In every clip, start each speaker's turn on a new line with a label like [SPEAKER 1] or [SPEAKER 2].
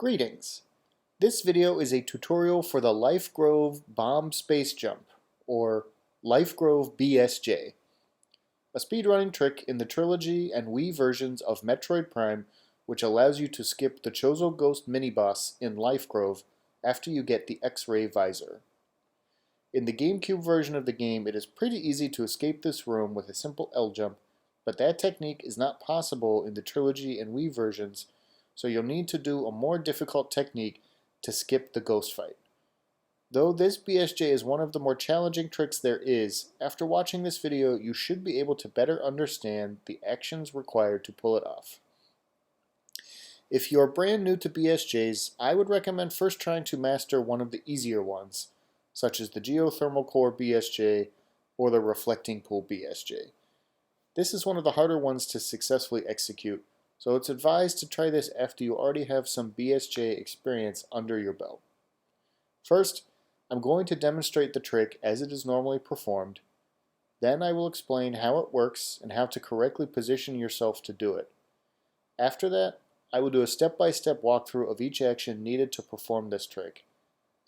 [SPEAKER 1] Greetings! This video is a tutorial for the Life Grove Bomb Space Jump, or Life Grove BSJ, a speedrunning trick in the Trilogy and Wii versions of Metroid Prime which allows you to skip the Chozo Ghost miniboss in Life Grove after you get the XRay Visor. In the GameCube version of the game, it is pretty easy to escape this room with a simple L jump, but that technique is not possible in the Trilogy and Wii versions, so you'll need to do a more difficult technique to skip the ghost fight. Though this BSJ is one of the more challenging tricks there is, after watching this video you should be able to better understand the actions required to pull it off. If you're brand new to BSJs, I would recommend first trying to master one of the easier ones, such as the Geothermal Core BSJ or the Reflecting Pool BSJ. This is one of the harder ones to successfully execute, so it's advised to try this after you already have some BSJ experience under your belt. First, I'm going to demonstrate the trick as it is normally performed. Then I will explain how it works and how to correctly position yourself to do it. After that, I will do a step-by-step walkthrough of each action needed to perform this trick.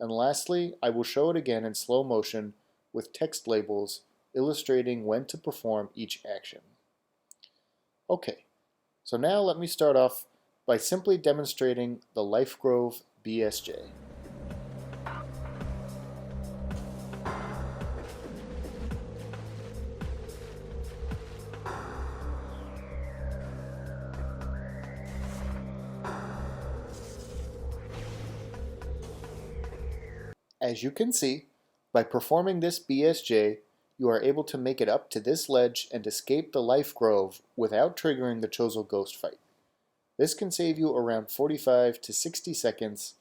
[SPEAKER 1] And lastly, I will show it again in slow motion with text labels illustrating when to perform each action. Okay. So now let me start off by simply demonstrating the Life Grove BSJ. As you can see, by performing this BSJ, you are able to make it up to this ledge and escape the Life Grove without triggering the Chozo Ghost fight. This can save you around 45 to 60 seconds,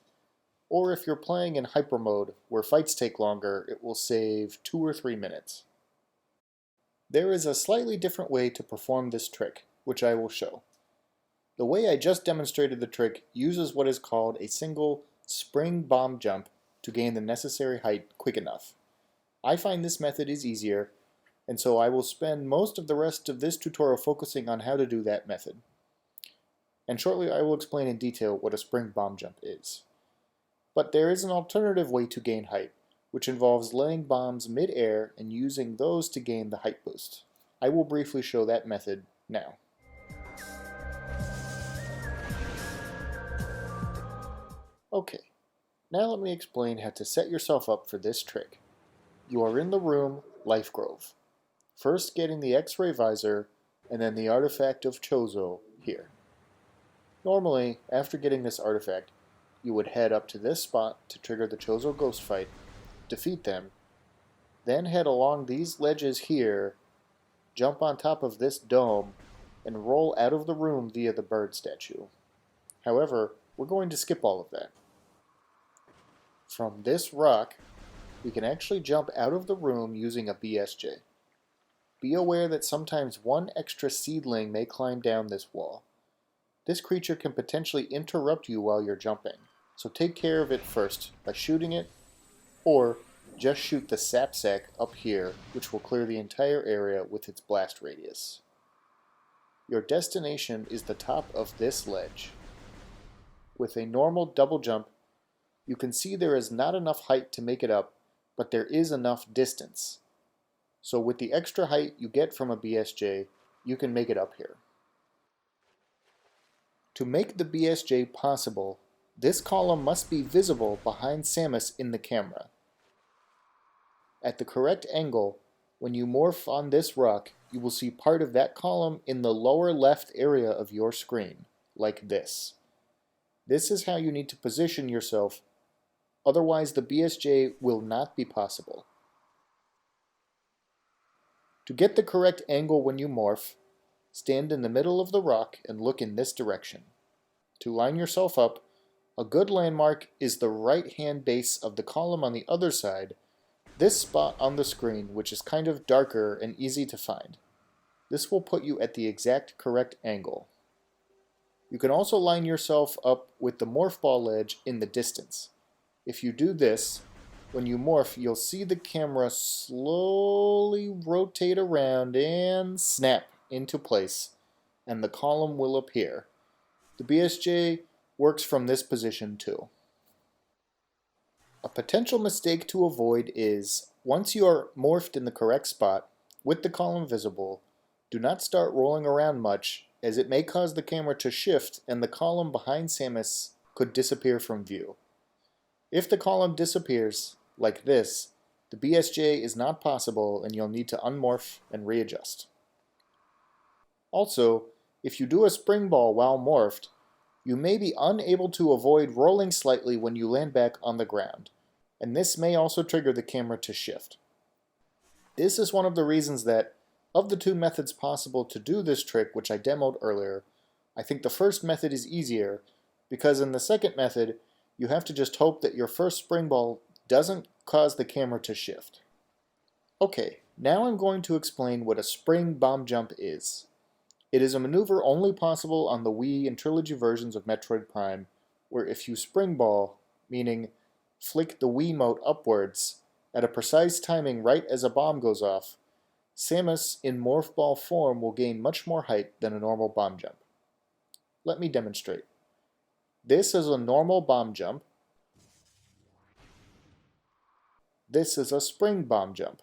[SPEAKER 1] or if you're playing in hyper mode where fights take longer, it will save 2 or 3 minutes. There is a slightly different way to perform this trick, which I will show. The way I just demonstrated the trick uses what is called a single spring bomb jump to gain the necessary height quick enough. I find this method is easier, and so I will spend most of the rest of this tutorial focusing on how to do that method. And shortly I will explain in detail what a spring bomb jump is. But there is an alternative way to gain height, which involves laying bombs mid-air and using those to gain the height boost. I will briefly show that method now. Okay, now let me explain how to set yourself up for this trick. You are in the room Life Grove, first getting the X-Ray Visor and then the artifact of Chozo here. Normally, after getting this artifact, you would head up to this spot to trigger the Chozo Ghost fight, defeat them, then head along these ledges here, jump on top of this dome, and roll out of the room via the bird statue. However, we're going to skip all of that. From this rock, we can actually jump out of the room using a BSJ. Be aware that sometimes one extra seedling may climb down this wall. This creature can potentially interrupt you while you're jumping, so take care of it first by shooting it, or just shoot the sap sack up here, which will clear the entire area with its blast radius. Your destination is the top of this ledge. With a normal double jump, you can see there is not enough height to make it up, but there is enough distance. So with the extra height you get from a BSJ, you can make it up here. To make the BSJ possible, this column must be visible behind Samus in the camera. At the correct angle, when you morph on this rock, you will see part of that column in the lower left area of your screen, like this. This is how you need to position yourself. Otherwise, the BSJ will not be possible. To get the correct angle when you morph, stand in the middle of the rock and look in this direction. To line yourself up, a good landmark is the right-hand base of the column on the other side, this spot on the screen, which is kind of darker and easy to find. This will put you at the exact correct angle. You can also line yourself up with the morph ball ledge in the distance. If you do this, when you morph, you'll see the camera slowly rotate around and snap into place, and the column will appear. The BSJ works from this position too. A potential mistake to avoid is, once you are morphed in the correct spot, with the column visible, do not start rolling around much, as it may cause the camera to shift and the column behind Samus could disappear from view. If the column disappears, like this, the BSJ is not possible and you'll need to unmorph and readjust. Also, if you do a spring ball while morphed, you may be unable to avoid rolling slightly when you land back on the ground, and this may also trigger the camera to shift. This is one of the reasons that, of the two methods possible to do this trick which I demoed earlier, I think the first method is easier, because in the second method, you have to just hope that your first spring ball doesn't cause the camera to shift. Okay, now I'm going to explain what a spring bomb jump is. It is a maneuver only possible on the Wii and Trilogy versions of Metroid Prime, where if you spring ball, meaning flick the Wiimote upwards, at a precise timing right as a bomb goes off, Samus in morph ball form will gain much more height than a normal bomb jump. Let me demonstrate. This is a normal bomb jump. This is a spring bomb jump.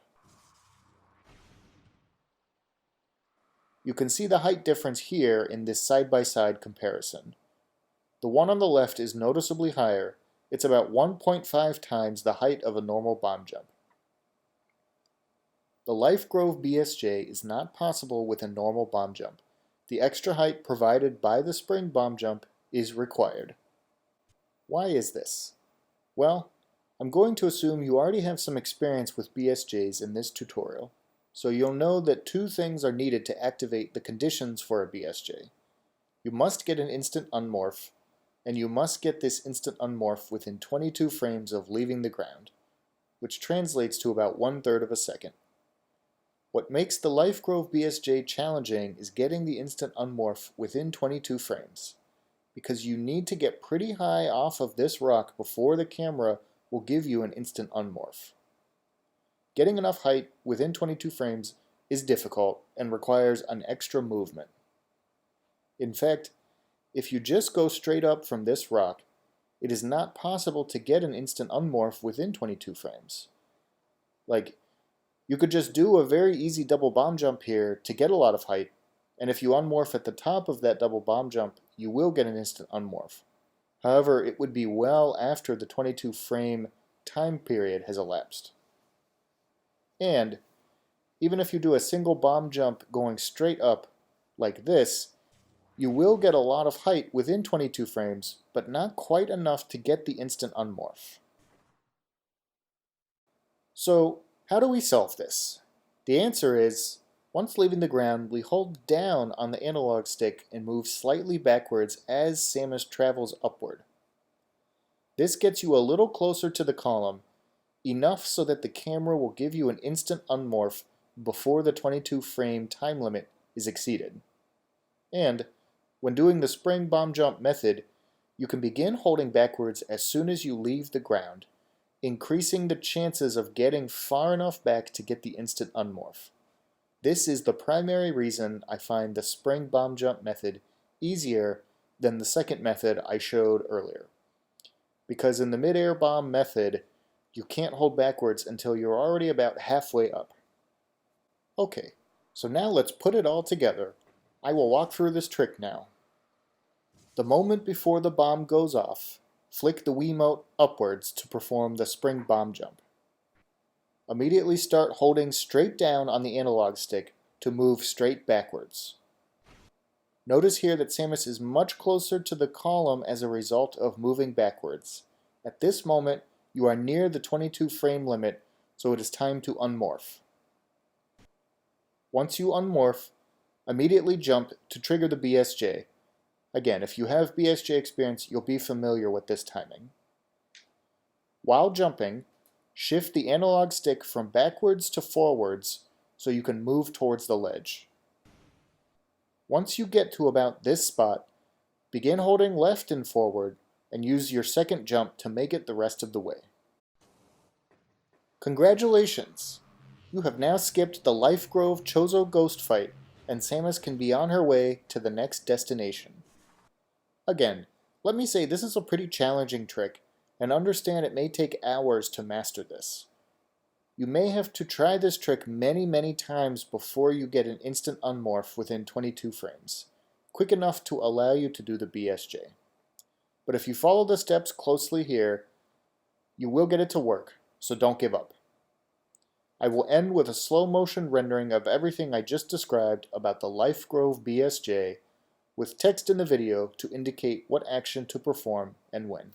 [SPEAKER 1] You can see the height difference here in this side-by-side comparison. The one on the left is noticeably higher. It's about 1.5 times the height of a normal bomb jump. The Life Grove BSJ is not possible with a normal bomb jump. The extra height provided by the spring bomb jump is required. Why is this? Well, I'm going to assume you already have some experience with BSJs in this tutorial, so you'll know that two things are needed to activate the conditions for a BSJ. You must get an instant unmorph, and you must get this instant unmorph within 22 frames of leaving the ground, which translates to about 1/3 of a second. What makes the Life Grove BSJ challenging is getting the instant unmorph within 22 frames, because you need to get pretty high off of this rock before the camera will give you an instant unmorph. Getting enough height within 22 frames is difficult and requires an extra movement. In fact, if you just go straight up from this rock, it is not possible to get an instant unmorph within 22 frames. You could just do a very easy double bomb jump here to get a lot of height, and if you unmorph at the top of that double bomb jump, you will get an instant unmorph. However, it would be well after the 22 frame time period has elapsed. And even if you do a single bomb jump going straight up like this, you will get a lot of height within 22 frames, but not quite enough to get the instant unmorph. So, how do we solve this? The answer is, once leaving the ground, we hold down on the analog stick and move slightly backwards as Samus travels upward. This gets you a little closer to the column, enough so that the camera will give you an instant unmorph before the 22 frame time limit is exceeded. And, when doing the spring bomb jump method, you can begin holding backwards as soon as you leave the ground, increasing the chances of getting far enough back to get the instant unmorph. This is the primary reason I find the spring bomb jump method easier than the second method I showed earlier. Because in the midair bomb method, you can't hold backwards until you're already about halfway up. Okay, so now let's put it all together. I will walk through this trick now. The moment before the bomb goes off, flick the Wiimote upwards to perform the spring bomb jump. Immediately start holding straight down on the analog stick to move straight backwards. Notice here that Samus is much closer to the column as a result of moving backwards. At this moment, you are near the 22 frame limit, so it is time to unmorph. Once you unmorph, immediately jump to trigger the BSJ. Again, if you have BSJ experience, you'll be familiar with this timing. While jumping, shift the analog stick from backwards to forwards so you can move towards the ledge. Once you get to about this spot, begin holding left and forward and use your second jump to make it the rest of the way. Congratulations! You have now skipped the Life Grove Chozo Ghost fight, and Samus can be on her way to the next destination. Again, Let me say this is a pretty challenging trick, and understand it may take hours to master this. You may have to try this trick many times before you get an instant unmorph within 22 frames, quick enough to allow you to do the BSJ. But if you follow the steps closely here, you will get it to work, so don't give up. I will end with a slow motion rendering of everything I just described about the Life Grove BSJ, with text in the video to indicate what action to perform and when.